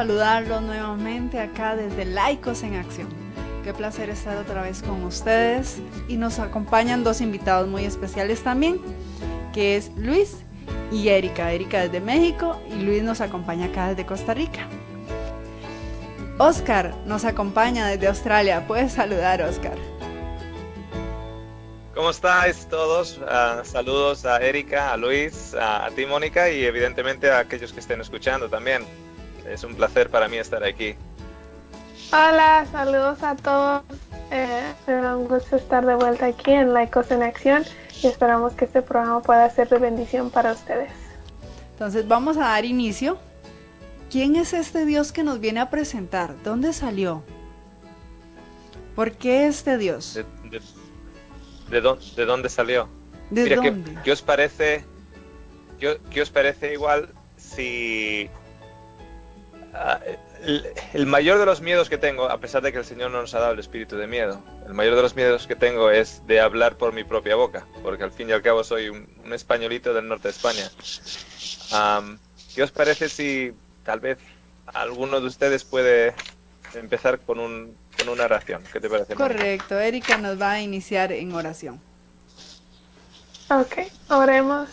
saludarlos nuevamente acá desde Laicos en Acción. Qué placer estar otra vez con ustedes y nos acompañan dos invitados muy especiales también, que es Luis y Erika. Erika desde México y Luis nos acompaña acá desde Costa Rica. Oscar nos acompaña desde Australia. Puedes saludar, Oscar. ¿Cómo estáis todos? Saludos a Erika, a Luis, a ti, Mónica, y evidentemente a aquellos que estén escuchando también. Es un placer para mí estar aquí. Hola, saludos a todos. Será un gusto estar de vuelta aquí en Laicos en Acción y esperamos que este programa pueda ser de bendición para ustedes. Entonces vamos a dar inicio. ¿Quién es este Dios que nos viene a presentar? ¿Dónde salió? ¿Por qué este Dios? ¿De dónde salió? ¿De Mira, dónde? ¿qué os parece? ¿Qué os parece igual si el mayor de los miedos que tengo, a pesar de que el Señor no nos ha dado el espíritu de miedo, el mayor de los miedos que tengo es de hablar por mi propia boca, porque al fin y al cabo soy un españolito del norte de España. ¿Qué os parece si tal vez alguno de ustedes puede empezar con una oración? ¿Qué te parece? Correcto, Erika nos va a iniciar en oración. Ok, oremos.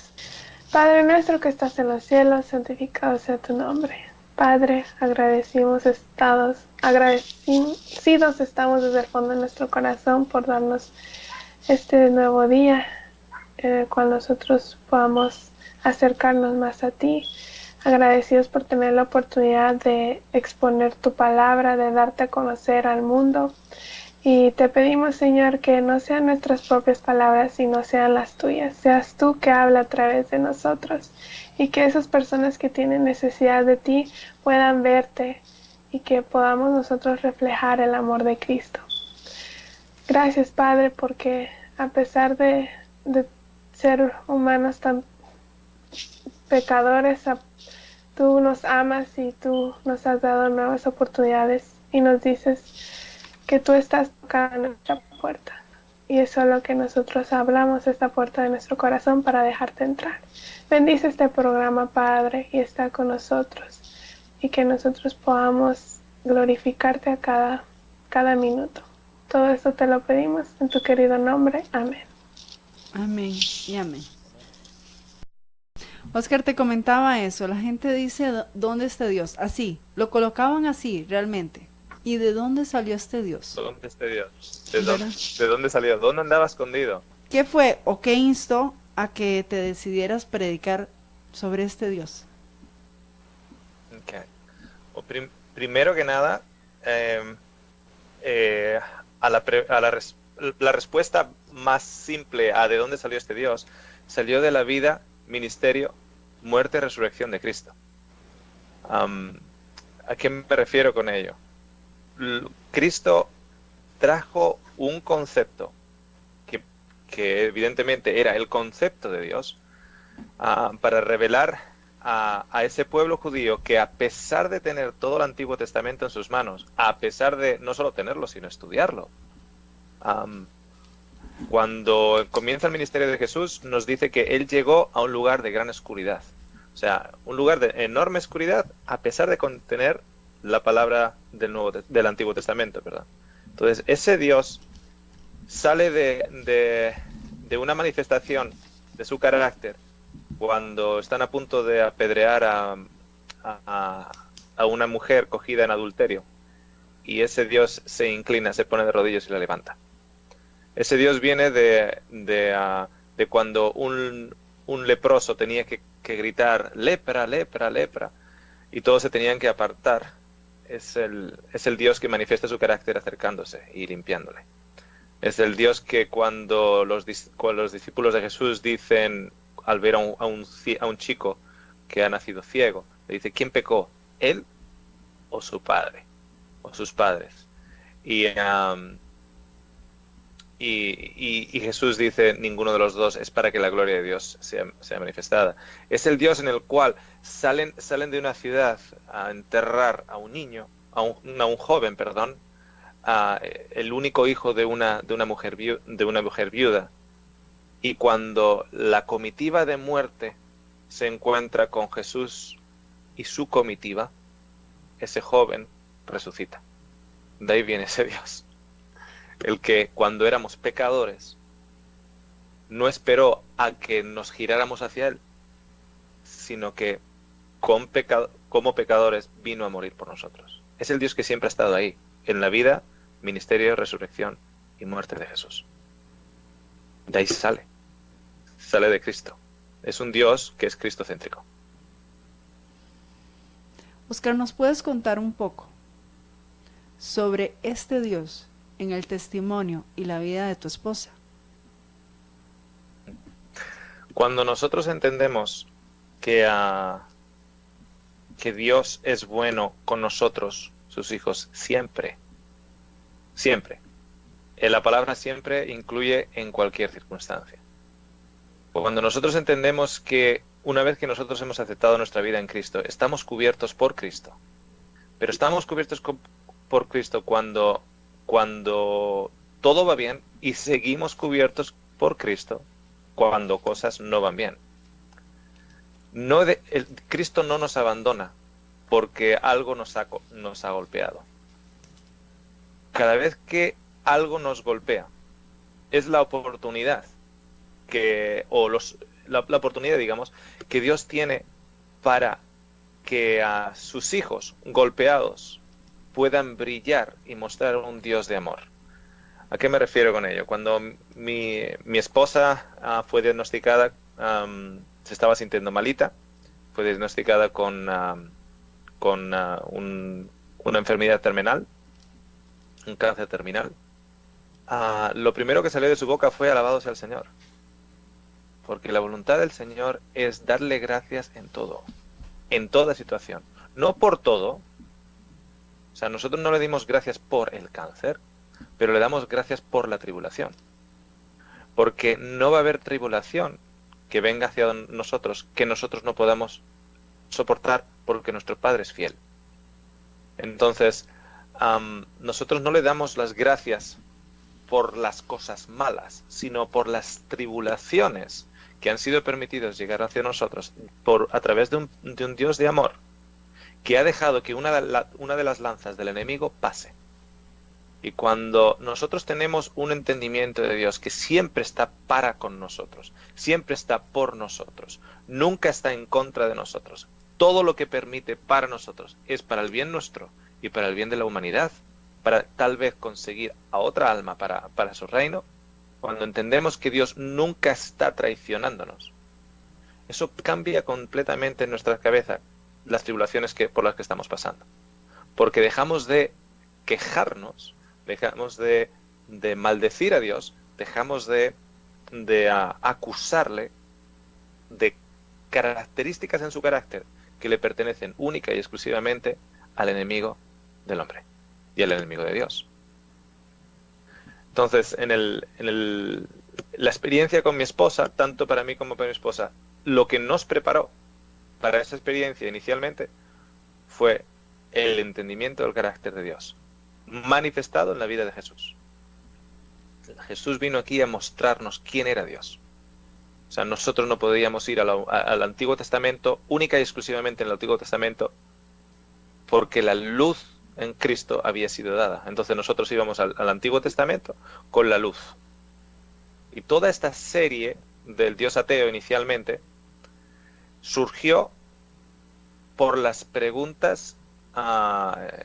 Padre nuestro que estás en los cielos, santificado sea tu nombre. Padre, agradecidos estamos desde el fondo de nuestro corazón por darnos este nuevo día, en el cual nosotros podamos acercarnos más a ti. Agradecidos por tener la oportunidad de exponer tu palabra, de darte a conocer al mundo. Y te pedimos, Señor, que no sean nuestras propias palabras, sino sean las tuyas. Seas tú que habla a través de nosotros. Y que esas personas que tienen necesidad de ti puedan verte y que podamos nosotros reflejar el amor de Cristo. Gracias, Padre, porque a pesar de ser humanos tan pecadores, tú nos amas y tú nos has dado nuevas oportunidades y nos dices que tú estás tocando nuestra puerta. Y eso es lo que nosotros hablamos, esta puerta de nuestro corazón para dejarte entrar. Bendice este programa, Padre, y está con nosotros. Y que nosotros podamos glorificarte a cada minuto. Todo esto te lo pedimos en tu querido nombre. Amén. Amén y amén. Oscar, te comentaba eso. La gente dice, ¿dónde está Dios? Así, lo colocaban así, realmente. ¿Y de dónde salió este Dios? ¿Dónde está Dios? ¿De dónde salió? ¿Dónde andaba escondido? ¿Qué fue o qué instó a que te decidieras predicar sobre este Dios? Okay. Primero que nada, la respuesta más simple a de dónde salió este Dios, salió de la vida, ministerio, muerte y resurrección de Cristo. ¿A qué me refiero con ello? Cristo trajo un concepto que evidentemente era el concepto de Dios para revelar a ese pueblo judío que, a pesar de tener todo el Antiguo Testamento en sus manos, a pesar de no solo tenerlo sino estudiarlo, cuando comienza el ministerio de Jesús nos dice que él llegó a un lugar de gran oscuridad, o sea, un lugar de enorme oscuridad a pesar de contener la palabra del Antiguo Testamento, ¿verdad? Entonces, ese Dios sale de una manifestación de su carácter cuando están a punto de apedrear a una mujer cogida en adulterio, y ese Dios se inclina, se pone de rodillas y la levanta. Ese Dios viene de cuando un leproso tenía que gritar lepra, lepra, lepra, y todos se tenían que apartar. Es el Dios que manifiesta su carácter acercándose y limpiándole. Es el Dios que cuando los discípulos de Jesús dicen, al ver a un chico que ha nacido ciego, le dice, ¿quién pecó? ¿Él o su padre? O sus padres. Y Jesús dice, ninguno de los dos, es para que la gloria de Dios sea manifestada. Es el Dios en el cual salen de una ciudad a enterrar a un niño, a un joven, perdón, el único hijo de una mujer viuda. Y cuando la comitiva de muerte se encuentra con Jesús y su comitiva, ese joven resucita. De ahí viene ese Dios. El que cuando éramos pecadores no esperó a que nos giráramos hacia Él, sino que como pecadores vino a morir por nosotros. Es el Dios que siempre ha estado ahí, en la vida, ministerio, resurrección y muerte de Jesús. De ahí sale de Cristo. Es un Dios que es cristocéntrico. Oscar, ¿nos puedes contar un poco sobre este Dios en el testimonio y la vida de tu esposa? Cuando nosotros entendemos que Dios es bueno con nosotros, sus hijos, siempre, la palabra siempre incluye en cualquier circunstancia. Cuando nosotros entendemos que una vez que nosotros hemos aceptado nuestra vida en Cristo, estamos cubiertos por Cristo. Pero estamos cubiertos por Cristo cuando todo va bien, y seguimos cubiertos por Cristo cuando cosas no van bien. Cristo no nos abandona porque algo nos ha golpeado. Cada vez que algo nos golpea, es la oportunidad la oportunidad, digamos, que Dios tiene para que a sus hijos golpeados puedan brillar y mostrar un Dios de amor. ¿A qué me refiero con ello? Cuando mi esposa fue diagnosticada, se estaba sintiendo malita, fue diagnosticada con una enfermedad terminal, un cáncer terminal. Lo primero que salió de su boca fue alabado sea el Señor. Porque la voluntad del Señor es darle gracias en todo, en toda situación. No por todo. O sea, nosotros no le dimos gracias por el cáncer, pero le damos gracias por la tribulación. Porque no va a haber tribulación que venga hacia nosotros que nosotros no podamos soportar, porque nuestro Padre es fiel. Entonces, nosotros no le damos las gracias por las cosas malas, sino por las tribulaciones que han sido permitidos llegar hacia nosotros a través de un Dios de amor, que ha dejado que una de las lanzas del enemigo pase. Y cuando nosotros tenemos un entendimiento de Dios que siempre está con nosotros, siempre está por nosotros, nunca está en contra de nosotros, todo lo que permite para nosotros es para el bien nuestro y para el bien de la humanidad, para tal vez conseguir a otra alma para su reino. Cuando entendemos que Dios nunca está traicionándonos, eso cambia completamente en nuestra cabeza las tribulaciones por las que estamos pasando. Porque dejamos de quejarnos, dejamos de maldecir a Dios, dejamos de acusarle de características en su carácter que le pertenecen única y exclusivamente al enemigo del hombre y al enemigo de Dios. Entonces, la experiencia con mi esposa, tanto para mí como para mi esposa, lo que nos preparó para esa experiencia inicialmente fue el entendimiento del carácter de Dios, manifestado en la vida de Jesús. Jesús vino aquí a mostrarnos quién era Dios. O sea, nosotros no podíamos ir al Antiguo Testamento, única y exclusivamente en el Antiguo Testamento, porque la luz en Cristo había sido dada. Entonces nosotros íbamos al Antiguo Testamento con la luz. Y toda esta serie del Dios ateo inicialmente surgió por las preguntas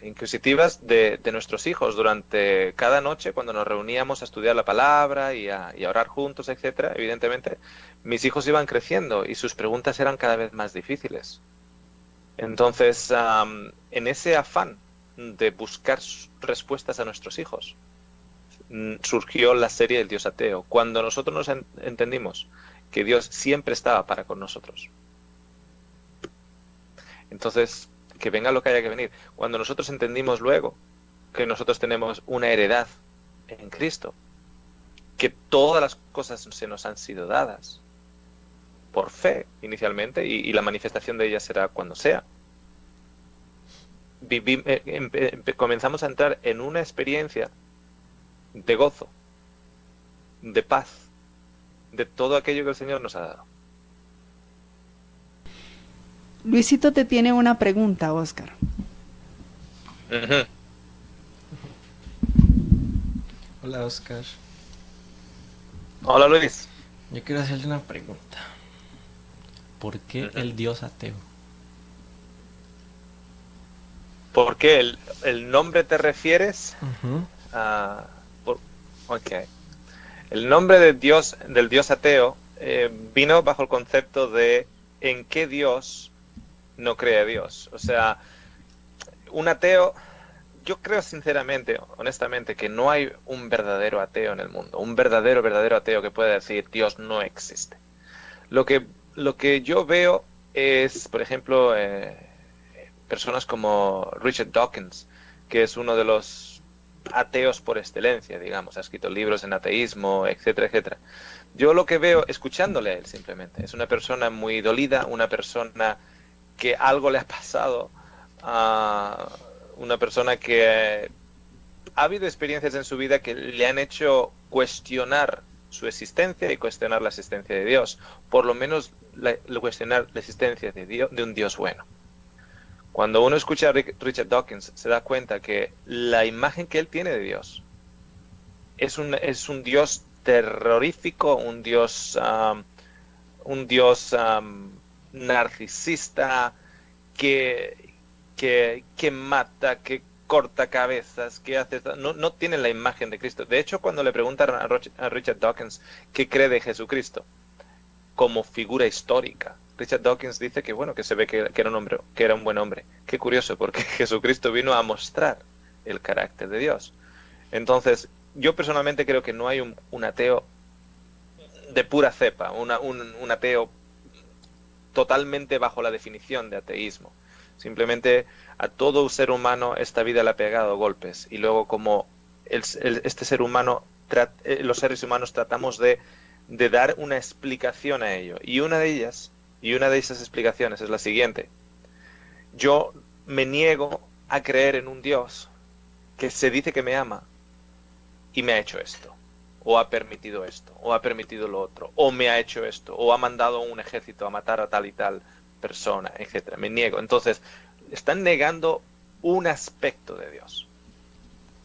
inquisitivas de nuestros hijos durante cada noche cuando nos reuníamos a estudiar la palabra y a orar juntos, etcétera. Evidentemente, mis hijos iban creciendo y sus preguntas eran cada vez más difíciles. Entonces, en ese afán de buscar respuestas a nuestros hijos, surgió la serie del Dios ateo. Cuando nosotros nos entendimos que Dios siempre estaba con nosotros, entonces que venga lo que haya que venir. Cuando nosotros entendimos luego que nosotros tenemos una heredad en Cristo, que todas las cosas se nos han sido dadas por fe inicialmente, y la manifestación de ellas será cuando sea, comenzamos a entrar en una experiencia de gozo, de paz, de todo aquello que el Señor nos ha dado. Luisito te tiene una pregunta, Oscar. Ujú. Hola, Oscar. Hola, Luis. Yo quiero hacerle una pregunta. ¿Por qué Ujú. el Dios ateo? ¿Por qué el nombre te refieres Ujú. a... ok. El nombre de Dios, del Dios ateo, vino bajo el concepto de en qué Dios no cree Dios. O sea, un ateo, yo creo sinceramente, honestamente, que no hay un verdadero ateo en el mundo, un verdadero ateo que pueda decir Dios no existe. Lo que, lo que yo veo es, por ejemplo, personas como Richard Dawkins, que es uno de los ateos por excelencia, digamos, ha escrito libros en ateísmo, etcétera, etcétera. Yo lo que veo, escuchándole a él simplemente, es una persona muy dolida, una persona que algo le ha pasado, una persona que ha habido experiencias en su vida que le han hecho cuestionar su existencia y cuestionar la existencia de Dios, por lo menos cuestionar la existencia de Dios, de un Dios bueno. Cuando uno escucha a Richard Dawkins, se da cuenta que la imagen que él tiene de Dios es un Dios terrorífico, un Dios narcisista que mata, que corta cabezas, que hace... No tiene la imagen de Cristo. De hecho, cuando le preguntan a Richard Dawkins qué cree de Jesucristo como figura histórica, Richard Dawkins dice que bueno, que se ve que era un hombre, que era un buen hombre. Qué curioso, porque Jesucristo vino a mostrar el carácter de Dios. Entonces, yo personalmente creo que no hay un ateo de pura cepa, un ateo totalmente bajo la definición de ateísmo. Simplemente a todo ser humano esta vida le ha pegado golpes y luego como este ser humano, los seres humanos tratamos de dar una explicación a ello. Y una de esas explicaciones es la siguiente. Yo me niego a creer en un Dios que se dice que me ama y me ha hecho esto, o ha permitido esto, o ha permitido lo otro, o me ha hecho esto, o ha mandado un ejército a matar a tal y tal persona, etcétera. Me niego. Entonces, están negando un aspecto de Dios.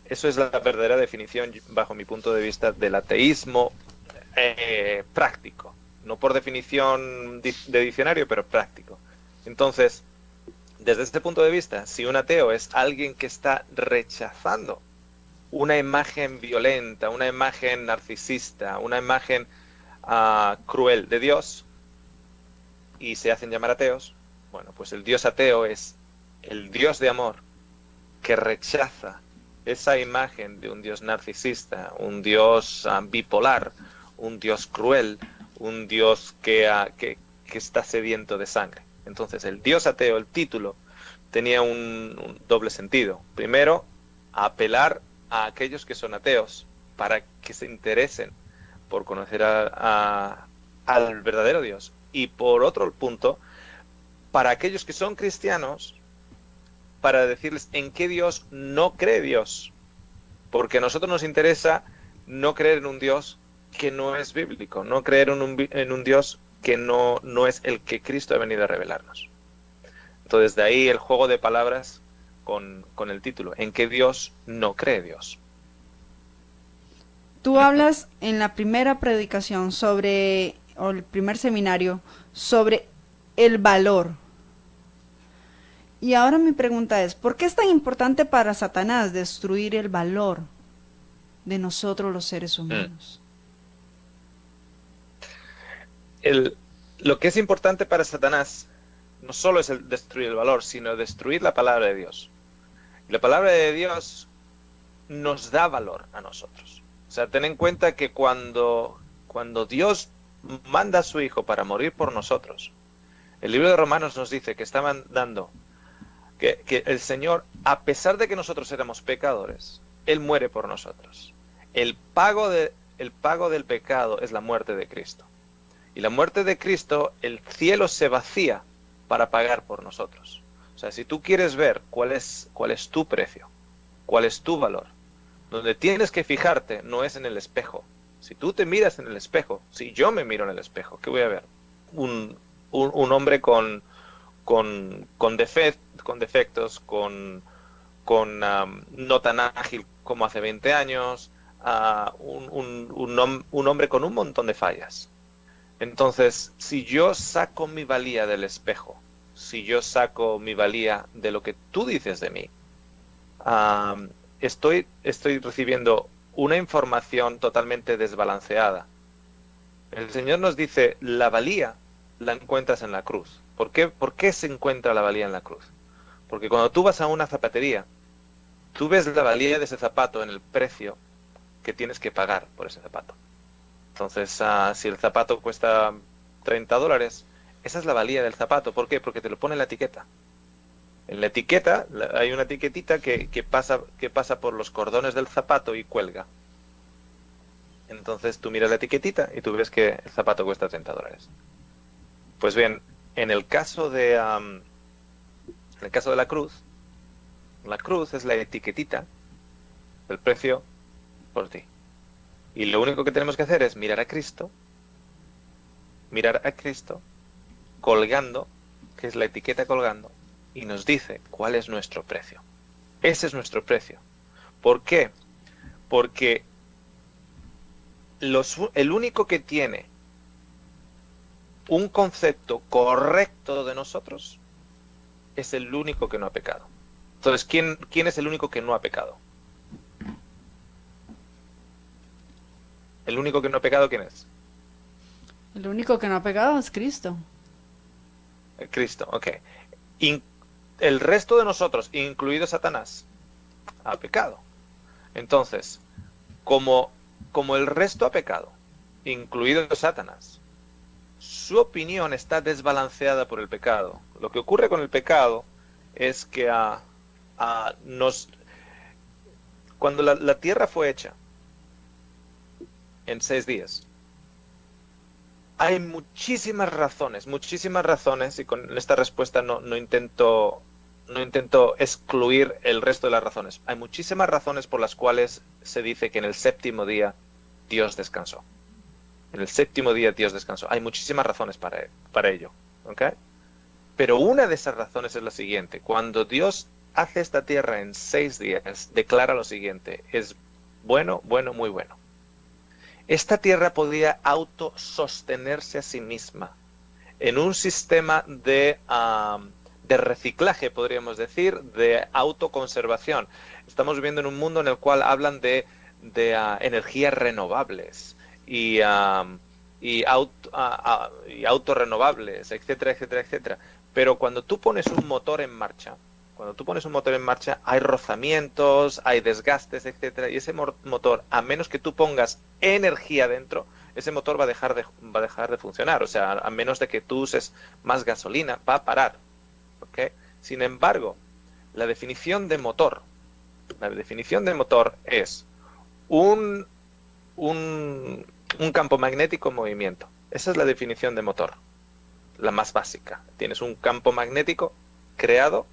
Eso es la verdadera definición, bajo mi punto de vista, del ateísmo práctico. No por definición de diccionario, pero práctico. Entonces, desde este punto de vista, si un ateo es alguien que está rechazando una imagen violenta, una imagen narcisista, una imagen cruel de Dios, y se hacen llamar ateos, bueno, pues el Dios ateo es el Dios de amor que rechaza esa imagen de un Dios narcisista, un Dios bipolar, un Dios cruel, un Dios que está sediento de sangre. Entonces el Dios ateo, el título, tenía un doble sentido. Primero, apelar a aquellos que son ateos para que se interesen por conocer al verdadero Dios. Y por otro punto, para aquellos que son cristianos, para decirles en qué Dios no cree Dios. Porque a nosotros nos interesa no creer en un Dios que no es bíblico, no creer en un Dios que no es el que Cristo ha venido a revelarnos. Entonces de ahí el juego de palabras con el título, en qué Dios no cree Dios. Tú hablas en la primera predicación o el primer seminario, sobre el valor. Y ahora mi pregunta es, ¿por qué es tan importante para Satanás destruir el valor de nosotros los seres humanos? Lo que es importante para Satanás no solo es el destruir el valor, sino destruir la palabra de Dios. La palabra de Dios nos da valor a nosotros. O sea, ten en cuenta que cuando Dios manda a su Hijo para morir por nosotros, el libro de Romanos nos dice que estaban dando que el Señor, a pesar de que nosotros éramos pecadores, Él muere por nosotros. El pago del pecado es la muerte de Cristo. Y la muerte de Cristo, el cielo se vacía para pagar por nosotros. O sea, si tú quieres ver cuál es tu precio, cuál es tu valor, donde tienes que fijarte no es en el espejo. Si tú te miras en el espejo, si yo me miro en el espejo, ¿qué voy a ver? Un hombre con defectos, con no tan ágil como hace 20 años, un hombre con un montón de fallas. Entonces, si yo saco mi valía del espejo, si yo saco mi valía de lo que tú dices de mí, estoy recibiendo una información totalmente desbalanceada. El Señor nos dice, la valía la encuentras en la cruz. ¿Por qué se encuentra la valía en la cruz? Porque cuando tú vas a una zapatería, tú ves la valía de ese zapato en el precio que tienes que pagar por ese zapato. Entonces, si el zapato cuesta $30, esa es la valía del zapato. ¿Por qué? Porque te lo pone en la etiqueta. En la etiqueta hay una etiquetita que pasa por los cordones del zapato y cuelga. Entonces tú miras la etiquetita y tú ves que el zapato cuesta $30. Pues bien, en el caso de la cruz es la etiquetita del precio por ti. Y lo único que tenemos que hacer es mirar a Cristo colgando, que es la etiqueta colgando, y nos dice cuál es nuestro precio. Ese es nuestro precio. ¿Por qué? Porque el único que tiene un concepto correcto de nosotros es el único que no ha pecado. Entonces, ¿quién es el único que no ha pecado? ¿El único que no ha pecado quién es? El único que no ha pegado es Cristo. Cristo, ok. El resto de nosotros, incluido Satanás, ha pecado. Entonces, como el resto ha pecado, incluido Satanás, su opinión está desbalanceada por el pecado. Lo que ocurre con el pecado es que cuando la tierra fue hecha en 6 días, hay muchísimas razones, y con esta respuesta no intento excluir el resto de las razones. Hay muchísimas razones por las cuales se dice que en el séptimo día Dios descansó. En el séptimo día Dios descansó. Hay muchísimas razones para ello, ¿ok? Pero una de esas razones es la siguiente. Cuando Dios hace esta tierra en 6 días, declara lo siguiente: es bueno, muy bueno. Esta tierra podía autosostenerse a sí misma en un sistema de reciclaje, podríamos decir, de autoconservación. Estamos viviendo en un mundo en el cual hablan de energías renovables y autorrenovables, etcétera, etcétera, etcétera. Pero cuando tú pones un motor en marcha, hay rozamientos, hay desgastes, etcétera, y ese motor, a menos que tú pongas energía dentro, ese motor va a dejar de funcionar. O sea, a menos de que tú uses más gasolina, va a parar. ¿Okay? Sin embargo, la definición de motor es un campo magnético en movimiento. Esa es la definición de motor, la más básica. Tienes un campo magnético creado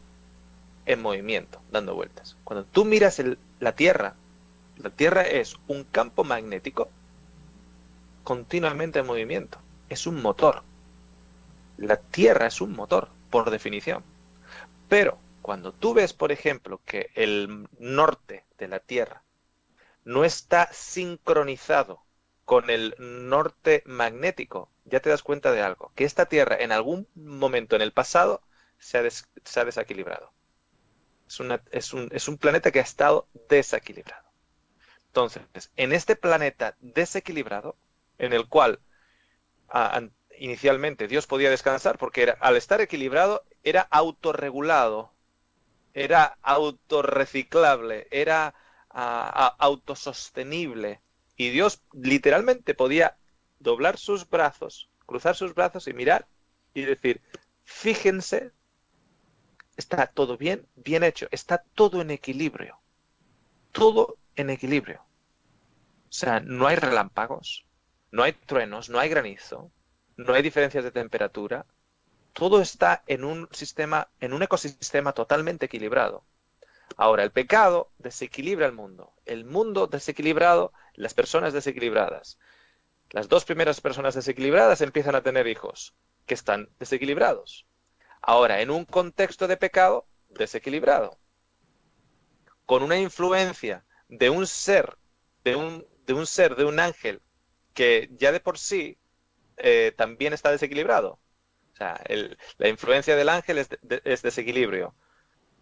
en movimiento, dando vueltas. Cuando tú miras la Tierra es un campo magnético continuamente en movimiento. Es un motor. La Tierra es un motor, por definición. Pero cuando tú ves, por ejemplo, que el norte de la Tierra no está sincronizado con el norte magnético, ya te das cuenta de algo, que esta Tierra en algún momento en el pasado se ha desequilibrado. Es un planeta que ha estado desequilibrado. Entonces, en este planeta desequilibrado, en el cual inicialmente Dios podía descansar, porque al estar equilibrado era autorregulado, era autorreciclable, era autosostenible, y Dios literalmente podía doblar sus brazos, cruzar sus brazos y mirar y decir: fíjense, está todo bien hecho, está todo en equilibrio. Todo en equilibrio. O sea, no hay relámpagos, no hay truenos, no hay granizo, no hay diferencias de temperatura. Todo está en un ecosistema totalmente equilibrado. Ahora, el pecado desequilibra el mundo desequilibrado, las personas desequilibradas. Las 2 primeras personas desequilibradas empiezan a tener hijos que están desequilibrados. Ahora, en un contexto de pecado, desequilibrado. con una influencia de un ser, de un ángel, que ya de por sí también está desequilibrado. O sea, la influencia del ángel es desequilibrio.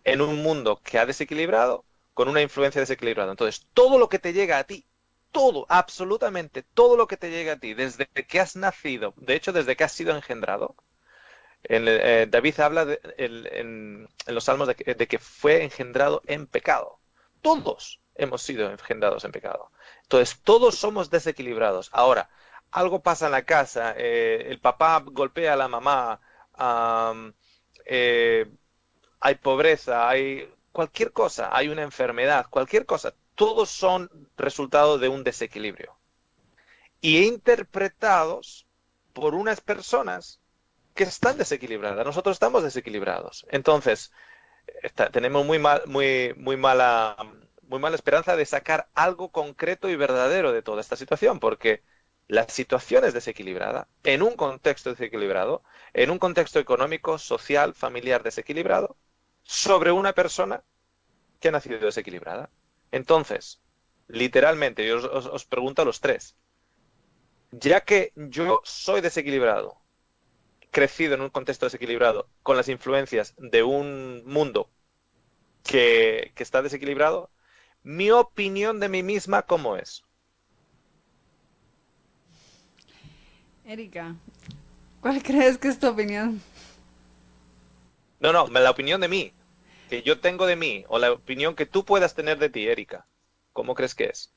En un mundo que ha desequilibrado, con una influencia desequilibrada. Entonces, todo lo que te llega a ti, todo, absolutamente todo lo que te llega a ti, desde que has nacido, de hecho, desde que has sido engendrado, David habla en los Salmos de que fue engendrado en pecado. Todos hemos sido engendrados en pecado. Entonces, todos somos desequilibrados. Ahora, algo pasa en la casa, el papá golpea a la mamá, hay pobreza, hay cualquier cosa, hay una enfermedad, cualquier cosa. Todos son resultado de un desequilibrio. Y interpretados por unas personas que están desequilibradas. Nosotros estamos desequilibrados. Entonces, tenemos muy mala esperanza de sacar algo concreto y verdadero de toda esta situación, porque la situación es desequilibrada, en un contexto desequilibrado, en un contexto económico, social, familiar desequilibrado, sobre una persona que ha nacido desequilibrada. Entonces, literalmente, yo os pregunto a los tres, ya que yo soy desequilibrado, crecido en un contexto desequilibrado, con las influencias de un mundo que está desequilibrado, mi opinión de mí misma, ¿cómo es? Erika, ¿cuál crees que es tu opinión? No, la opinión de mí, que yo tengo de mí, o la opinión que tú puedas tener de ti, Erika, ¿cómo crees que es?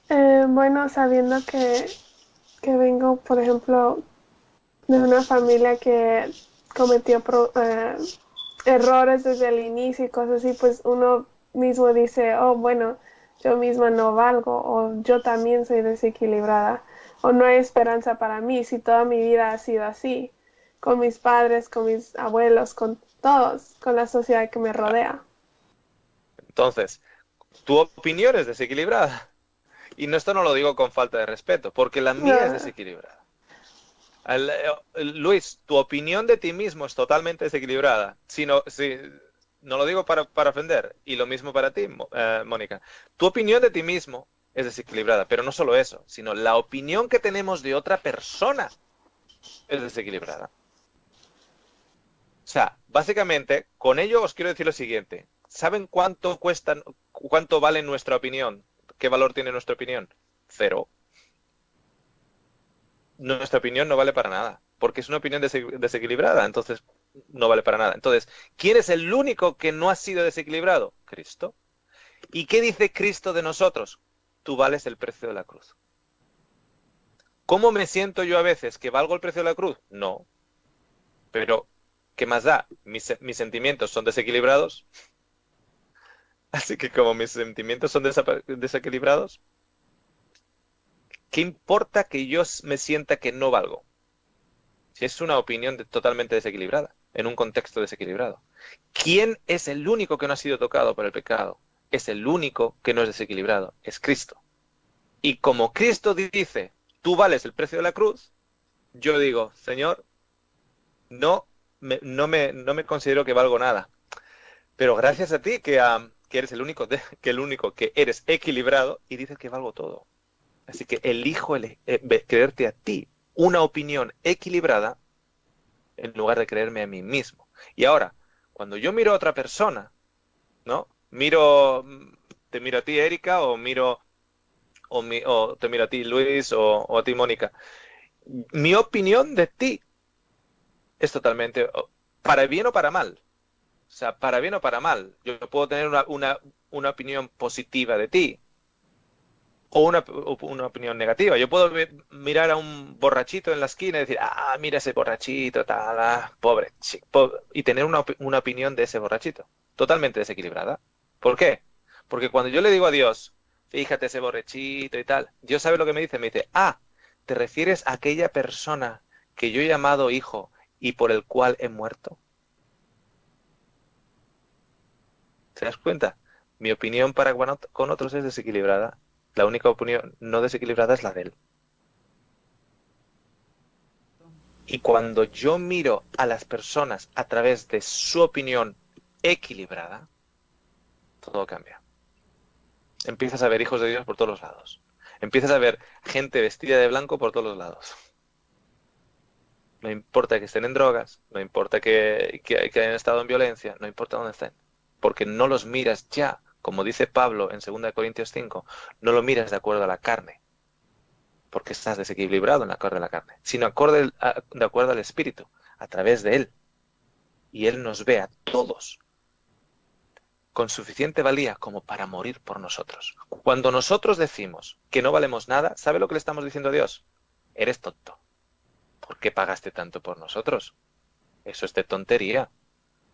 Bueno, sabiendo que vengo, por ejemplo, de una familia que cometió errores desde el inicio y cosas así, pues uno mismo dice, oh, bueno, yo misma no valgo, o yo también soy desequilibrada, o no hay esperanza para mí si toda mi vida ha sido así, con mis padres, con mis abuelos, con todos, con la sociedad que me rodea. Entonces, tu opinión es desequilibrada. Y esto no lo digo con falta de respeto, porque la mía es desequilibrada. Luis, tu opinión de ti mismo es totalmente desequilibrada. No lo digo para ofender, y lo mismo para ti, Mónica. Tu opinión de ti mismo es desequilibrada, pero no solo eso, sino la opinión que tenemos de otra persona es desequilibrada. O sea, básicamente, con ello os quiero decir lo siguiente. ¿Saben cuánto vale nuestra opinión? ¿Qué valor tiene nuestra opinión? 0. Nuestra opinión no vale para nada, porque es una opinión desequilibrada, entonces no vale para nada. Entonces, ¿quién es el único que no ha sido desequilibrado? Cristo. ¿Y qué dice Cristo de nosotros? Tú vales el precio de la cruz. ¿Cómo me siento yo a veces? ¿Que valgo el precio de la cruz? No. Pero, ¿qué más da? Mis sentimientos son desequilibrados. Así que como mis sentimientos son desequilibrados, ¿qué importa que yo me sienta que no valgo? Si es una opinión totalmente desequilibrada, en un contexto desequilibrado. ¿Quién es el único que no ha sido tocado por el pecado? Es el único que no es desequilibrado, es Cristo. Y como Cristo dice, tú vales el precio de la cruz, yo digo, Señor, no me considero que valgo nada. Pero gracias a ti que eres el único que eres equilibrado y dices que valgo todo. Así que elijo creerte a ti una opinión equilibrada en lugar de creerme a mí mismo. Y ahora, cuando yo miro a otra persona, ¿no? Te miro a ti, Erika, o te miro a ti, Luis, o a ti, Mónica. Mi opinión de ti es totalmente para bien o para mal. O sea, para bien o para mal. Yo puedo tener una opinión positiva de ti o una opinión negativa. Yo puedo mirar a un borrachito en la esquina y decir, mira ese borrachito, tal, pobre, y tener una opinión de ese borrachito totalmente desequilibrada. ¿Por qué? Porque cuando yo le digo a Dios, fíjate ese borrachito y tal, Dios sabe lo que me dice, ¿te refieres a aquella persona que yo he llamado hijo y por el cual he muerto? ¿Te das cuenta? Mi opinión para con otros es desequilibrada. La única opinión no desequilibrada es la de él. Y cuando yo miro a las personas a través de su opinión equilibrada, todo cambia. Empiezas a ver hijos de Dios por todos los lados. Empiezas a ver gente vestida de blanco por todos los lados. No importa que estén en drogas, no importa que hayan estado en violencia, no importa dónde estén. Porque no los miras ya, como dice Pablo en 2 Corintios 5, no lo miras de acuerdo a la carne, porque estás desequilibrado en la acorde a la carne, sino de acuerdo al Espíritu, a través de Él. Y Él nos ve a todos con suficiente valía como para morir por nosotros. Cuando nosotros decimos que no valemos nada, ¿sabe lo que le estamos diciendo a Dios? Eres tonto. ¿Por qué pagaste tanto por nosotros? Eso es de tontería.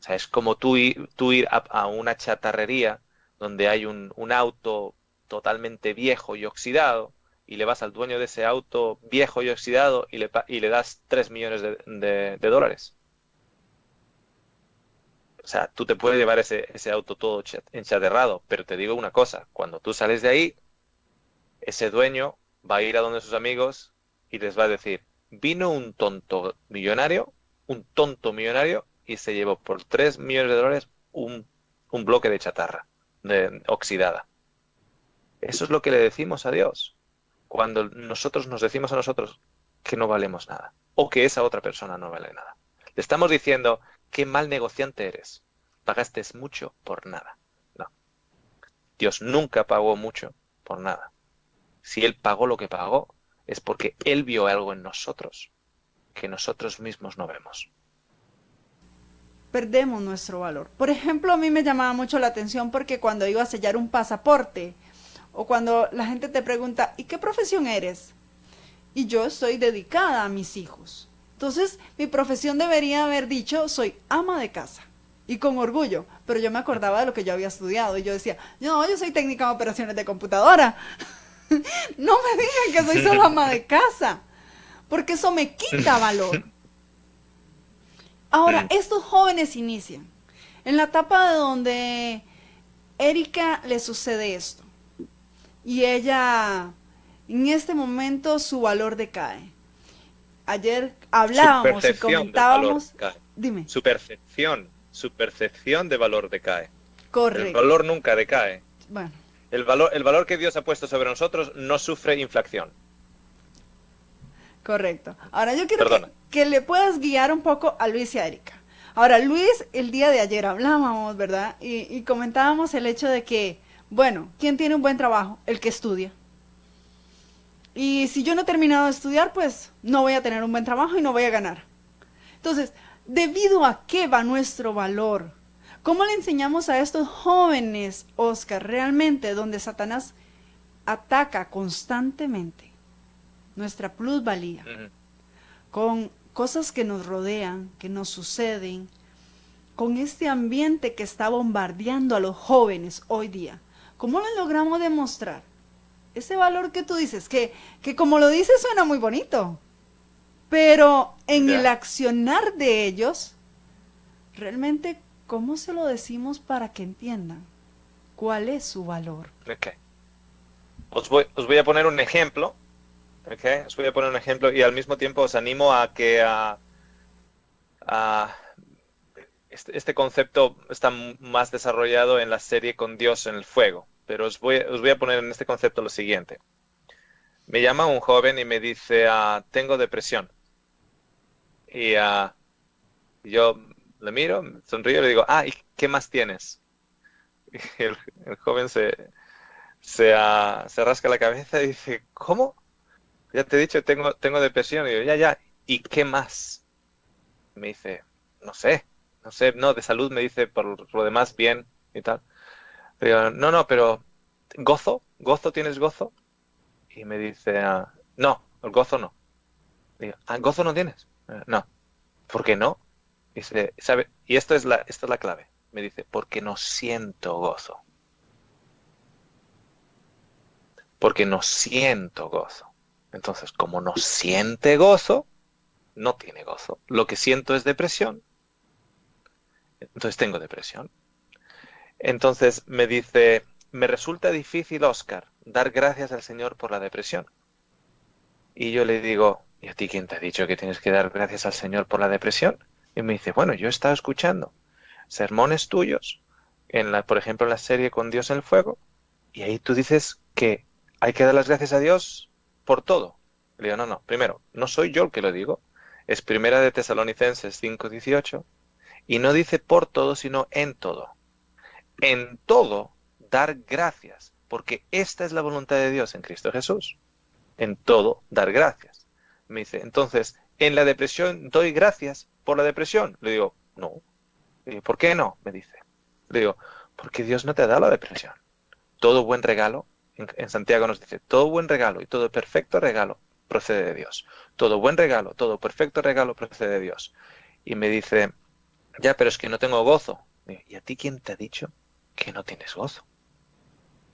O sea, es como tú ir a una chatarrería donde hay un auto totalmente viejo y oxidado, y le vas al dueño de ese auto viejo y oxidado y le das 3 millones de dólares. O sea, tú te puedes llevar ese auto todo enchaterrado, pero te digo una cosa, cuando tú sales de ahí, ese dueño va a ir a donde sus amigos y les va a decir, vino un tonto millonario, y se llevó por 3 millones de dólares un bloque de chatarra, oxidada. Eso es lo que le decimos a Dios, cuando nosotros nos decimos a nosotros que no valemos nada, o que esa otra persona no vale nada. Le estamos diciendo, qué mal negociante eres. Pagaste mucho por nada. No. Dios nunca pagó mucho por nada. Si Él pagó lo que pagó, es porque Él vio algo en nosotros que nosotros mismos no vemos. Perdemos nuestro valor. Por ejemplo, a mí me llamaba mucho la atención porque cuando iba a sellar un pasaporte, o cuando la gente te pregunta, ¿y qué profesión eres? Y yo estoy dedicada a mis hijos. Entonces, mi profesión debería haber dicho, soy ama de casa. Y con orgullo, pero yo me acordaba de lo que yo había estudiado. Y yo decía, no, yo soy técnica en operaciones de computadora. No me digan que soy solo ama de casa, porque eso me quita valor. Ahora, estos jóvenes inician en la etapa de donde Erika le sucede esto. Y ella, en este momento, su valor decae. Ayer hablábamos y comentábamos. Dime. Su percepción de valor decae. Correcto. El valor nunca decae. Bueno. El valor que Dios ha puesto sobre nosotros no sufre inflación. Correcto. Ahora yo quiero que le puedas guiar un poco a Luis y a Erika. Ahora, Luis, el día de ayer hablábamos, ¿verdad? Y comentábamos el hecho de que, bueno, ¿quién tiene un buen trabajo? El que estudia. Y si yo no he terminado de estudiar, pues no voy a tener un buen trabajo y no voy a ganar. Entonces, ¿debido a qué va nuestro valor? ¿Cómo le enseñamos a estos jóvenes, Oscar, realmente donde Satanás ataca constantemente nuestra plusvalía con cosas que nos rodean, que nos suceden, con este ambiente que está bombardeando a los jóvenes hoy día? ¿Cómo lo logramos demostrar? Ese valor que tú dices, que como lo dices suena muy bonito, pero en el accionar de ellos, realmente, ¿cómo se lo decimos para que entiendan cuál es su valor? Okay. Os voy a poner un ejemplo, os voy a poner un ejemplo y al mismo tiempo os animo a que este concepto está más desarrollado en la serie Con Dios en el Fuego. Pero os voy a poner en este concepto lo siguiente. Me llama un joven y me dice, tengo depresión. Y yo le miro, sonrío y le digo, ¿y qué más tienes? Y el joven se rasca la cabeza y dice, ¿cómo? Ya te he dicho, tengo depresión. Y yo, ya, ¿y qué más? Me dice, no sé, de salud me dice, por lo demás bien y tal. Digo, no, pero ¿gozo tienes gozo? Y me dice, no, el gozo no. Digo, ¿gozo no tienes? No. ¿Por qué no? Dice, ¿sabe? Y esta es la clave. Me dice, porque no siento gozo. Porque no siento gozo. Entonces, como no siente gozo, no tiene gozo. Lo que siento es depresión. Entonces tengo depresión. Entonces me dice, me resulta difícil, Oscar, dar gracias al Señor por la depresión. Y yo le digo, ¿y a ti quién te ha dicho que tienes que dar gracias al Señor por la depresión? Y me dice, bueno, yo he estado escuchando sermones tuyos, por ejemplo, en la serie Con Dios en el Fuego, y ahí tú dices que hay que dar las gracias a Dios por todo. Le digo, no, primero, no soy yo el que lo digo, es Primera de Tesalonicenses 5:18, y no dice por todo, sino en todo. En todo, dar gracias, porque esta es la voluntad de Dios en Cristo Jesús. En todo, dar gracias. Me dice, entonces, en la depresión, ¿doy gracias por la depresión? Le digo, no. Le digo, ¿por qué no? Me dice. Le digo, porque Dios no te ha dado la depresión. Todo buen regalo, en Santiago nos dice, todo buen regalo y todo perfecto regalo procede de Dios. Todo buen regalo, todo perfecto regalo procede de Dios. Y me dice, ya, pero es que no tengo gozo. ¿Y a ti quién te ha dicho que no tienes gozo?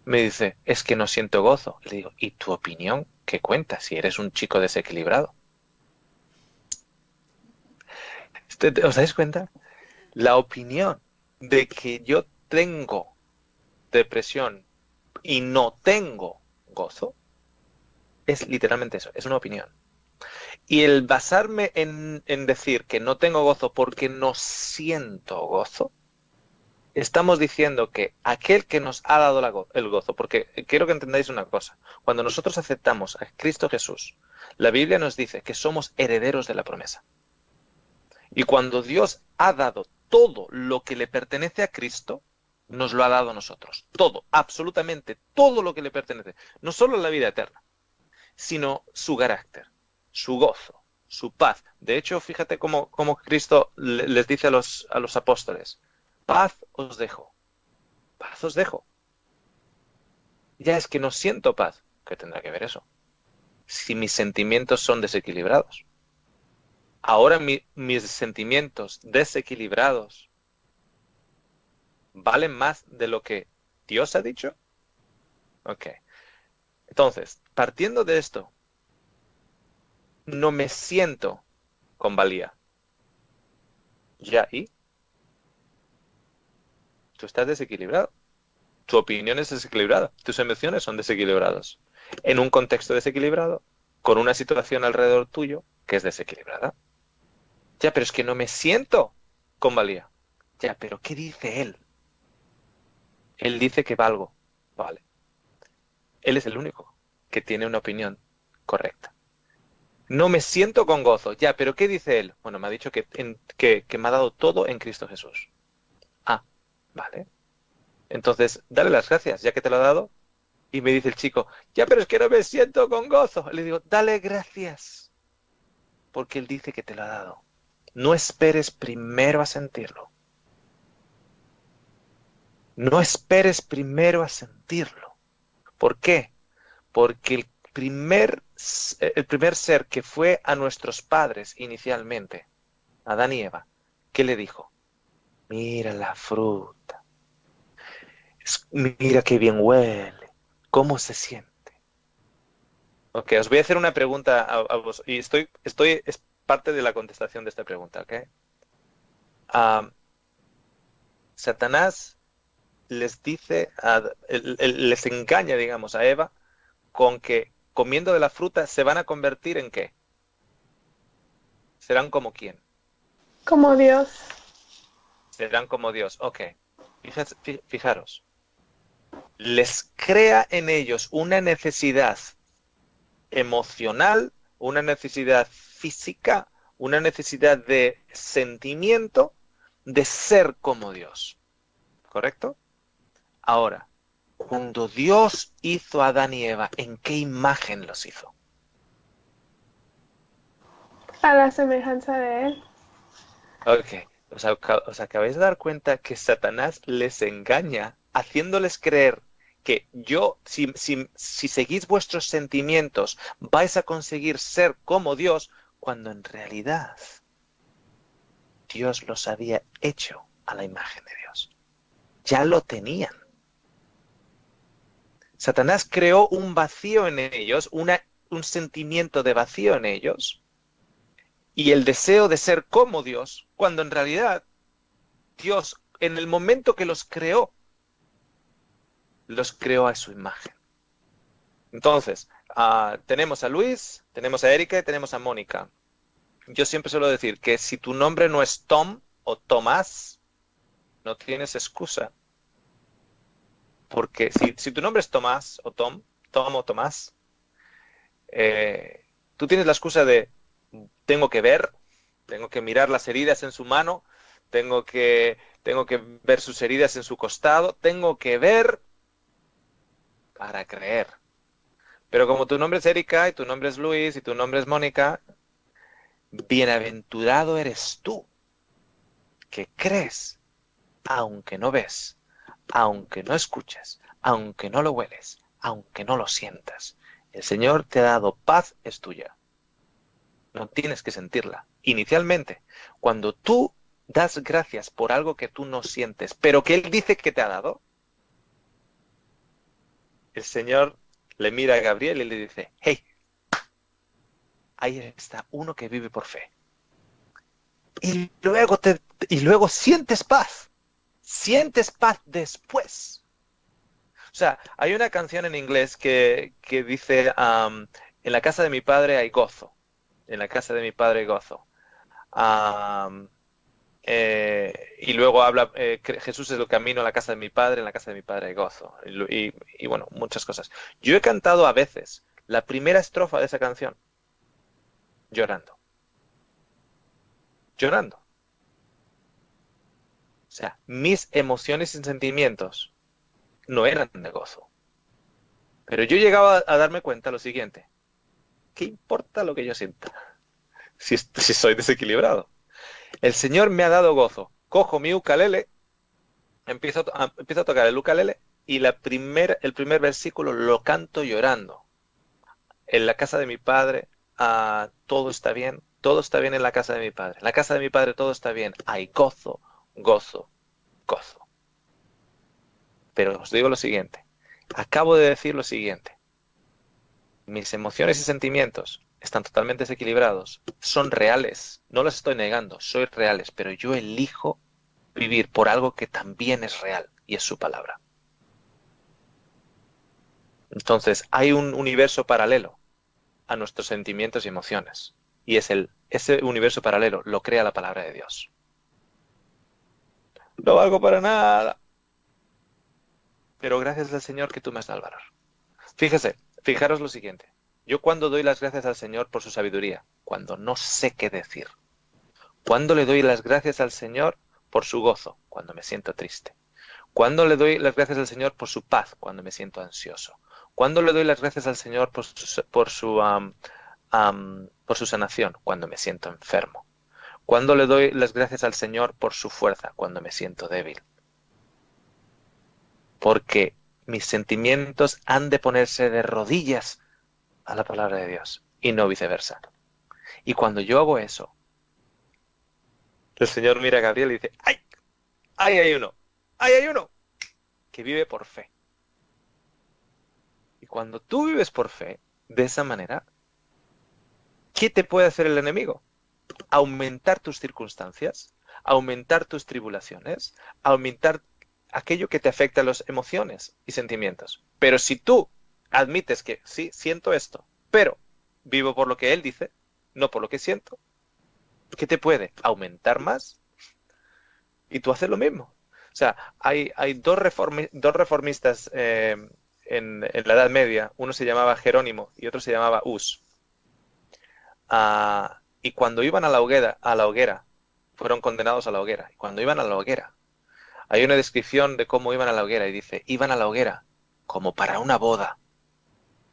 Me dice, es que no siento gozo. Le digo, ¿y tu opinión qué cuenta si eres un chico desequilibrado? ¿Os dais cuenta? La opinión de que yo tengo depresión y no tengo gozo es literalmente eso, es una opinión. Y el basarme en decir que no tengo gozo porque no siento gozo, estamos diciendo que aquel que nos ha dado el gozo, porque quiero que entendáis una cosa, cuando nosotros aceptamos a Cristo Jesús, la Biblia nos dice que somos herederos de la promesa. Y cuando Dios ha dado todo lo que le pertenece a Cristo, nos lo ha dado a nosotros. Todo, absolutamente todo lo que le pertenece. No solo la vida eterna, sino su carácter, su gozo, su paz. De hecho, fíjate cómo Cristo les dice a los apóstoles, paz os dejo, paz os dejo. Ya es que no siento paz. ¿Qué tendrá que ver eso? Si mis sentimientos son desequilibrados. Ahora mis sentimientos desequilibrados valen más de lo que Dios ha dicho. Ok. Entonces, partiendo de esto, no me siento con valía. Ya, ¿y? Tú estás desequilibrado. Tu opinión es desequilibrada. Tus emociones son desequilibradas. En un contexto desequilibrado, con una situación alrededor tuyo que es desequilibrada. Ya, pero es que no me siento con valía. Ya, pero ¿qué dice él? Él dice que valgo. Vale. Él es el único que tiene una opinión correcta. No me siento con gozo. Ya, pero ¿qué dice él? Bueno, me ha dicho que me ha dado todo en Cristo Jesús. Ah, vale. Entonces, dale las gracias, ya que te lo ha dado. Y me dice el chico, ya, pero es que no me siento con gozo. Le digo, dale gracias, porque él dice que te lo ha dado. No esperes primero a sentirlo. No esperes primero a sentirlo. ¿Por qué? Porque el primer ser que fue a nuestros padres inicialmente, Adán y Eva, ¿qué le dijo? Mira la fruta. Mira qué bien huele. ¿Cómo se siente? Ok, os voy a hacer una pregunta a vos. Y es parte de la contestación de esta pregunta, ¿ok? Satanás les dice, les engaña, digamos, a Eva con que comiendo de la fruta se van a convertir en ¿qué? ¿Serán como quién? Como Dios. Serán como Dios. Ok. Fijaros. Les crea en ellos una necesidad emocional, una necesidad física, una necesidad de sentimiento de ser como Dios. ¿Correcto? Ahora, cuando Dios hizo a Adán y Eva, ¿en qué imagen los hizo? A la semejanza de Él. Ok. Os acabáis de dar cuenta que Satanás les engaña haciéndoles creer que si seguís vuestros sentimientos vais a conseguir ser como Dios, cuando en realidad Dios los había hecho a la imagen de Dios. Ya lo tenían. Satanás creó un vacío en ellos, un sentimiento de vacío en ellos, y el deseo de ser como Dios, cuando en realidad Dios, en el momento que los creó a su imagen. Entonces, tenemos a Luis, tenemos a Erika y tenemos a Mónica. Yo siempre suelo decir que si tu nombre no es Tom o Tomás, no tienes excusa. Porque si tu nombre es Tomás o Tom o Tomás, tú tienes la excusa de tengo que ver, tengo que mirar las heridas en su mano, tengo que ver sus heridas en su costado, tengo que ver para creer. Pero como tu nombre es Erika y tu nombre es Luis y tu nombre es Mónica, bienaventurado eres tú que crees, aunque no ves, aunque no escuches, aunque no lo hueles, aunque no lo sientas. El Señor te ha dado paz, es tuya. No tienes que sentirla. Inicialmente, cuando tú das gracias por algo que tú no sientes, pero que Él dice que te ha dado, el Señor le mira a Gabriel y le dice, hey, ahí está uno que vive por fe. Y luego sientes paz después. O sea, hay una canción en inglés que dice, en la casa de mi padre hay gozo. En la casa de mi padre hay gozo. Y luego habla, Jesús es el camino a la casa de mi padre, en la casa de mi padre hay gozo. Y bueno, muchas cosas. Yo he cantado a veces la primera estrofa de esa canción llorando. Llorando. O sea, mis emociones y sentimientos no eran de gozo. Pero yo llegaba a darme cuenta lo siguiente. ¿Qué importa lo que yo sienta? Si soy desequilibrado. El Señor me ha dado gozo. Cojo mi ukelele, empiezo a tocar el ukelele y el primer versículo lo canto llorando. En la casa de mi padre todo está bien en la casa de mi padre. En la casa de mi padre todo está bien. Hay gozo, gozo, gozo. Pero os digo lo siguiente. Acabo de decir lo siguiente. Mis emociones y sentimientos están totalmente desequilibrados. Son reales. No los estoy negando. Soy reales. Pero yo elijo vivir por algo que también es real. Y es su palabra. Entonces, hay un universo paralelo a nuestros sentimientos y emociones. Y ese universo paralelo lo crea la palabra de Dios. No valgo para nada. Pero gracias al Señor que tú me has dado el valor. Fijaros lo siguiente. Yo cuando doy las gracias al Señor por su sabiduría, cuando no sé qué decir. Cuando le doy las gracias al Señor por su gozo, cuando me siento triste. Cuando le doy las gracias al Señor por su paz, cuando me siento ansioso. Cuando le doy las gracias al Señor por su sanación, cuando me siento enfermo. Cuando le doy las gracias al Señor por su fuerza, cuando me siento débil. Porque mis sentimientos han de ponerse de rodillas a la palabra de Dios y no viceversa. Y cuando yo hago eso, el Señor mira a Gabriel y dice, ¡ay! ¡Ahí hay uno! ¡Ahí hay uno! Que vive por fe. Y cuando tú vives por fe, de esa manera, ¿qué te puede hacer el enemigo? Aumentar tus circunstancias, aumentar tus tribulaciones, aumentar aquello que te afecta a las emociones y sentimientos. Pero si tú admites que sí, siento esto, pero vivo por lo que Él dice, no por lo que siento, ¿qué te puede? Aumentar más y tú haces lo mismo. O sea, hay dos reformistas en la Edad Media. Uno se llamaba Jerónimo y otro se llamaba Hus. Y cuando iban a la hoguera, fueron condenados a la hoguera. Y cuando iban a la hoguera, hay una descripción de cómo iban a la hoguera y dice, iban a la hoguera como para una boda.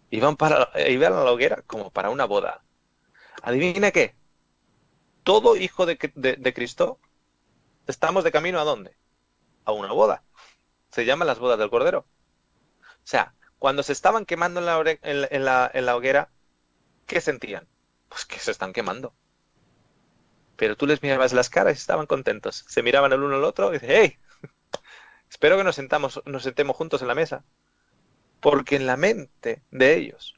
Iban a la hoguera como para una boda. ¿Adivina qué? Todo hijo de Cristo estamos de camino ¿a dónde? A una boda. Se llaman las bodas del Cordero. O sea, cuando se estaban quemando en la hoguera, ¿qué sentían? Pues que se están quemando. Pero tú les mirabas las caras y estaban contentos. Se miraban el uno al otro y dicen, ¡hey! Espero que nos sentemos juntos en la mesa. Porque en la mente de ellos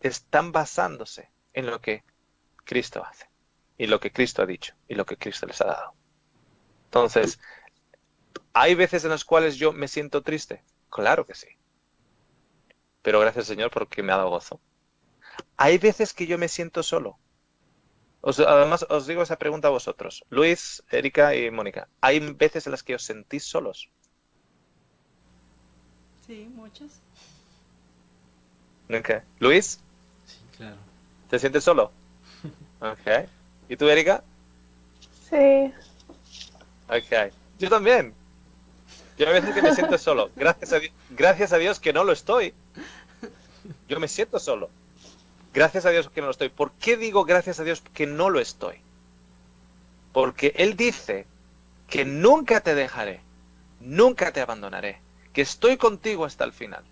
están basándose en lo que Cristo hace. Y lo que Cristo ha dicho. Y lo que Cristo les ha dado. Entonces, ¿hay veces en las cuales yo me siento triste? Claro que sí. Pero gracias al Señor porque me ha dado gozo. ¿Hay veces que yo me siento solo? Además, os digo esa pregunta a vosotros. Luis, Erika y Mónica. ¿Hay veces en las que os sentís solos? Sí, muchas. Okay. Luis, Sí, claro. ¿te sientes solo? Ok. ¿Y tú, Erika? Sí, Ok. Yo también. Yo a veces que me siento solo. Gracias a Dios que no lo estoy. Yo me siento solo. Gracias a Dios que no lo estoy. ¿Por qué digo gracias a Dios que no lo estoy? Porque Él dice que nunca te dejaré, nunca te abandonaré, que estoy contigo hasta el final.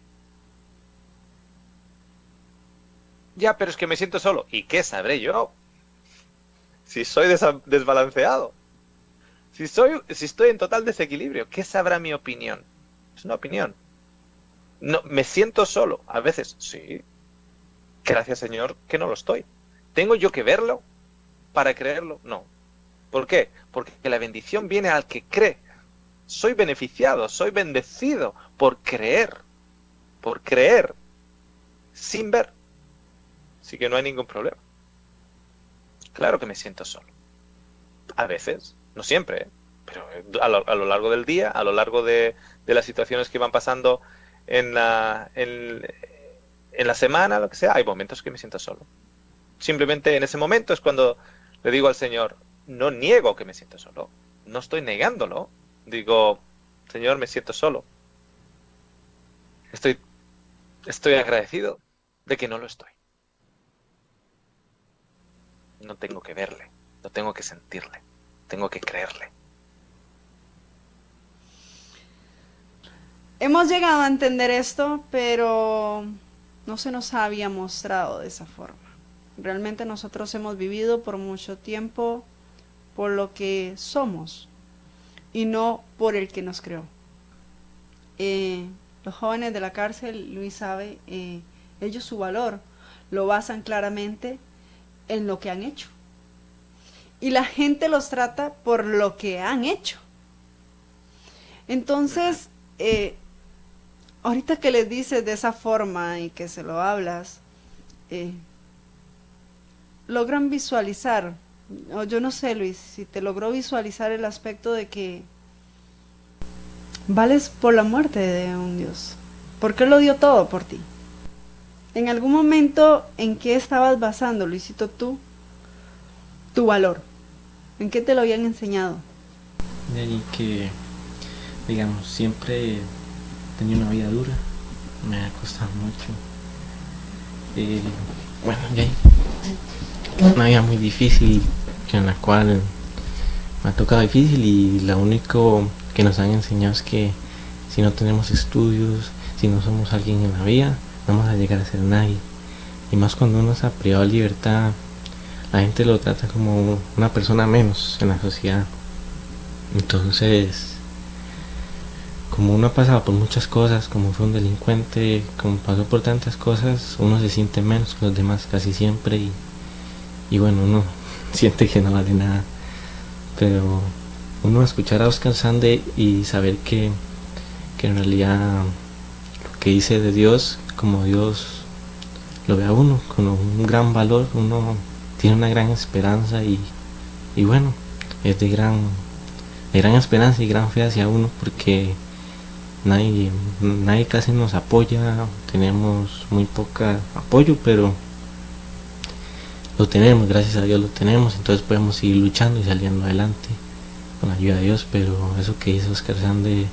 Ya, pero es que me siento solo. ¿Y qué sabré yo? Si soy desbalanceado. Si estoy en total desequilibrio, ¿qué sabrá mi opinión? Es una opinión. No, me siento solo. A veces, sí. Gracias, Señor, que no lo estoy. ¿Tengo yo que verlo para creerlo? No. ¿Por qué? Porque la bendición viene al que cree. Soy beneficiado, soy bendecido por creer. Por creer. Sin ver. Así que no hay ningún problema. Claro que me siento solo. A veces, no siempre, pero a lo largo del día, a lo largo de las situaciones que van pasando en la semana, lo que sea, hay momentos que me siento solo. Simplemente en ese momento es cuando le digo al Señor, no niego que me siento solo, no estoy negándolo. Digo, Señor, me siento solo. Estoy agradecido de que no lo estoy. No tengo que verle, no tengo que sentirle, tengo que creerle. Hemos llegado a entender esto, pero no se nos había mostrado de esa forma. Realmente nosotros hemos vivido por mucho tiempo por lo que somos y no por el que nos creó. Los jóvenes de la cárcel, Luis sabe, ellos su valor lo basan claramente en lo que han hecho. Y la gente los trata por lo que han hecho. Entonces, ahorita que les dices de esa forma y que se lo hablas, logran visualizar, o yo no sé, Luis, si te logró visualizar el aspecto de que vales por la muerte de un Dios, porque Él lo dio todo por ti. En algún momento, ¿en qué estabas basando, Luisito, tú, tu valor? ¿En qué te lo habían enseñado? De ahí que, digamos, siempre he tenido una vida dura, me ha costado mucho. Bueno, de ahí, una vida muy difícil, en la cual me ha tocado difícil, y lo único que nos han enseñado es que si no tenemos estudios, si no somos alguien en la vida, no vamos a llegar a ser nadie. Y más cuando uno se ha privado de libertad, la gente lo trata como una persona menos en la sociedad. Entonces, como uno ha pasado por muchas cosas, como fue un delincuente, como pasó por tantas cosas, uno se siente menos que los demás casi siempre, y bueno, uno siente que no vale nada. Pero uno escuchar a Oscar Sande y saber que en realidad lo que dice de Dios, como Dios lo ve a uno, con un gran valor, uno tiene una gran esperanza, y bueno, es de gran esperanza y gran fe hacia uno, porque nadie casi nos apoya, tenemos muy poco apoyo, pero lo tenemos, gracias a Dios lo tenemos, entonces podemos seguir luchando y saliendo adelante con la ayuda de Dios. Pero eso que hizo Oscar Sande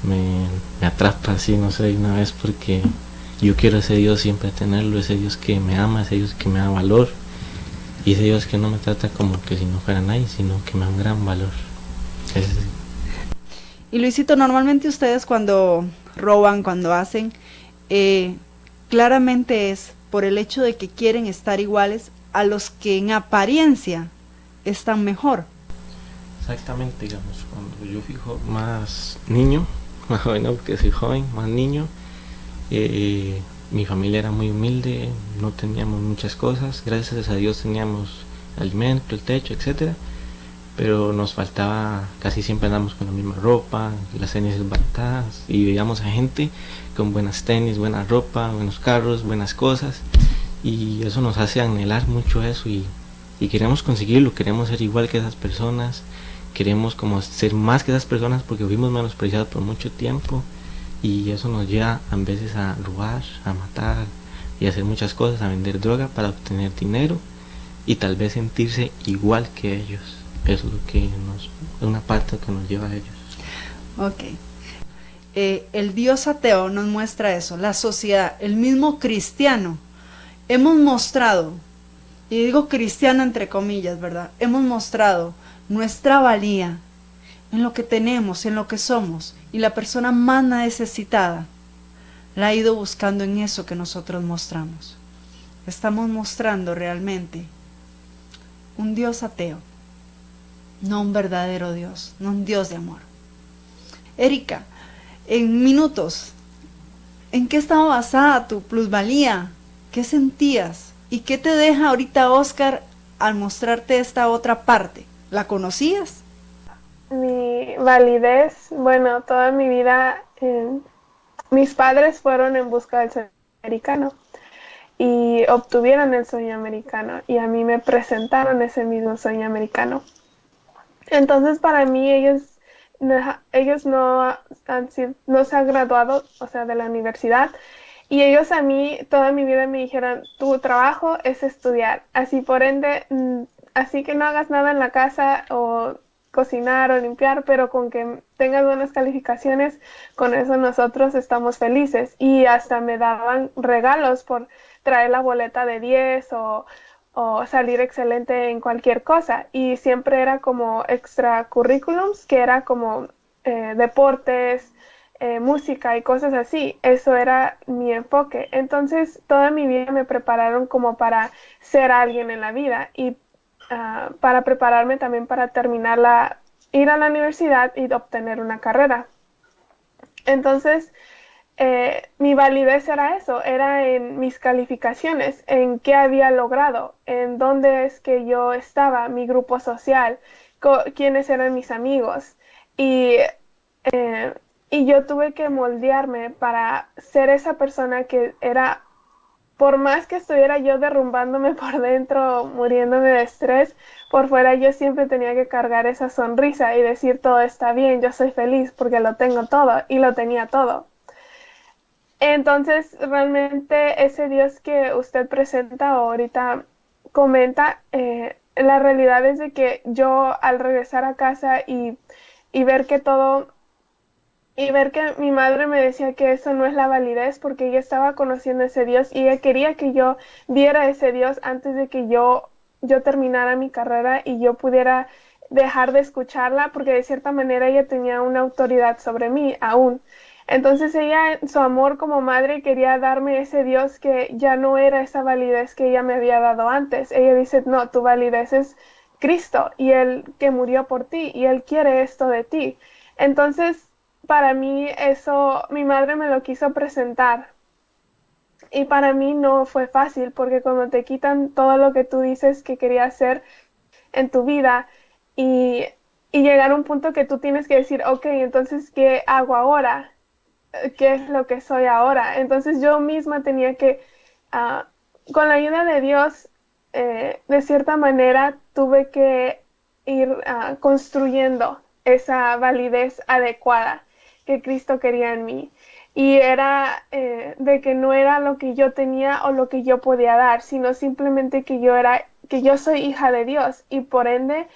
me atrapa así, no sé, de una vez, porque yo quiero ese Dios siempre tenerlo, ese Dios que me ama, ese Dios que me da valor, y ese Dios que no me trata como que si no fuera nadie, sino que me da un gran valor. Y Luisito, normalmente ustedes cuando roban, cuando hacen, claramente es por el hecho de que quieren estar iguales a los que en apariencia están mejor. Exactamente, digamos, cuando yo fijo más niño, más joven, no, porque soy joven, más niño, mi familia era muy humilde, no teníamos muchas cosas, gracias a Dios teníamos alimento, el techo, etcétera, pero nos faltaba, casi siempre andamos con la misma ropa, las tenis desbaratadas, y veíamos a gente con buenas tenis, buena ropa, buenos carros, buenas cosas, y eso nos hace anhelar mucho eso, y y queremos conseguirlo, queremos ser igual que esas personas, queremos como ser más que esas personas porque fuimos menospreciados por mucho tiempo, y eso nos lleva a veces a robar, a matar y a hacer muchas cosas, a vender droga para obtener dinero y tal vez sentirse igual que ellos. Eso es lo que es una parte que nos lleva a ellos. Ok. El Dios ateo nos muestra eso, la sociedad, el mismo cristiano. Hemos mostrado, y digo cristiano entre comillas, ¿verdad? Hemos mostrado nuestra valía en lo que tenemos, en lo que somos, y la persona más necesitada la ha ido buscando en eso que nosotros mostramos. Estamos mostrando realmente un Dios ateo, no un verdadero Dios, no un Dios de amor. Erika, en minutos, ¿en qué estaba basada tu plusvalía? ¿Qué sentías? ¿Y qué te deja ahorita Oscar al mostrarte esta otra parte? ¿La conocías? Mi validez, bueno, toda mi vida mis padres fueron en busca del sueño americano y obtuvieron el sueño americano, y a mí me presentaron ese mismo sueño americano. Entonces para mí ellos no se han graduado, o sea, de la universidad, y ellos a mí toda mi vida me dijeron: tu trabajo es estudiar, así por ende, así que no hagas nada en la casa o cocinar o limpiar, pero con que tengas buenas calificaciones, con eso nosotros estamos felices. Y hasta me daban regalos por traer la boleta de 10 o salir excelente en cualquier cosa, y siempre era como extracurriculums, que era como deportes, música y cosas así. Eso era mi enfoque. Entonces toda mi vida me prepararon como para ser alguien en la vida, y para prepararme también para ir a la universidad y obtener una carrera. Entonces mi validez era eso, era en mis calificaciones, en qué había logrado, en dónde es que yo estaba, mi grupo social, quiénes eran mis amigos, y yo tuve que moldearme para ser esa persona que era. Por más que estuviera yo derrumbándome por dentro, muriéndome de estrés, por fuera yo siempre tenía que cargar esa sonrisa y decir: todo está bien, yo soy feliz porque lo tengo todo, y lo tenía todo. Entonces, realmente ese Dios que usted presenta o ahorita comenta, la realidad es de que yo, al regresar a casa y ver que todo... Y ver que mi madre me decía que eso no es la validez, porque ella estaba conociendo a ese Dios y ella quería que yo viera ese Dios antes de que yo terminara mi carrera y yo pudiera dejar de escucharla, porque de cierta manera ella tenía una autoridad sobre mí aún. Entonces ella, en su amor como madre, quería darme ese Dios que ya no era esa validez que ella me había dado antes. Ella dice: no, tu validez es Cristo, y Él que murió por ti, y Él quiere esto de ti. Entonces, para mí eso, mi madre me lo quiso presentar, y para mí no fue fácil, porque cuando te quitan todo lo que tú dices que querías hacer en tu vida, y llegar a un punto que tú tienes que decir: ok, entonces, ¿qué hago ahora? ¿Qué es lo que soy ahora? Entonces yo misma tenía que, con la ayuda de Dios, de cierta manera tuve que ir construyendo esa validez adecuada que Cristo quería en mí. Y era de que no era lo que yo tenía o lo que yo podía dar, sino simplemente que yo soy hija de Dios, y por ende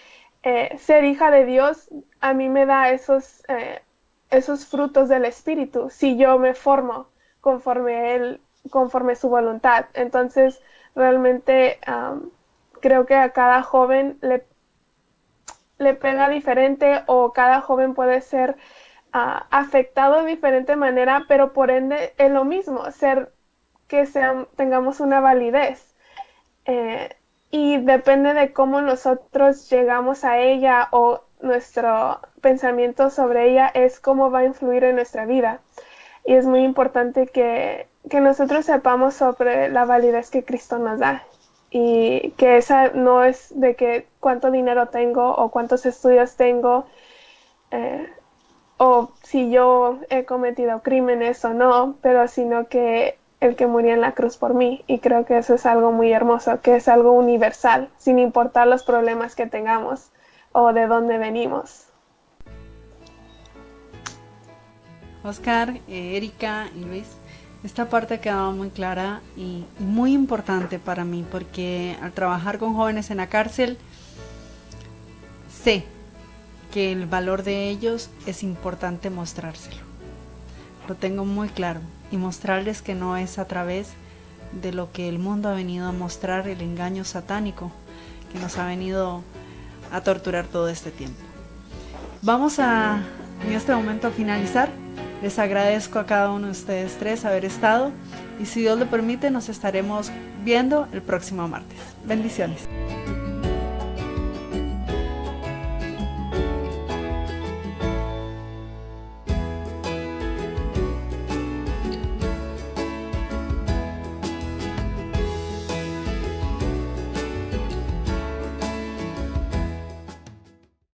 ser hija de Dios a mí me da esos frutos del Espíritu, si yo me formo conforme su voluntad. Entonces realmente creo que a cada joven le pega diferente, o cada joven puede ser afectado de diferente manera, pero por ende es lo mismo, tengamos una validez, y depende de cómo nosotros llegamos a ella, o nuestro pensamiento sobre ella es cómo va a influir en nuestra vida. Y es muy importante que nosotros sepamos sobre la validez que Cristo nos da, y que esa no es de que cuánto dinero tengo o cuántos estudios tengo, o si yo he cometido crímenes o no, pero sino que el que murió en la cruz por mí. Y creo que eso es algo muy hermoso, que es algo universal, sin importar los problemas que tengamos o de dónde venimos. Oscar, Erika y Luis, esta parte ha quedado muy clara y muy importante para mí, porque al trabajar con jóvenes en la cárcel, sé que el valor de ellos es importante mostrárselo. Lo tengo muy claro, y mostrarles que no es a través de lo que el mundo ha venido a mostrar, el engaño satánico que nos ha venido a torturar todo este tiempo. Vamos a, en este momento, a finalizar. Les agradezco a cada uno de ustedes tres haber estado, y si Dios lo permite nos estaremos viendo el próximo martes. Bendiciones.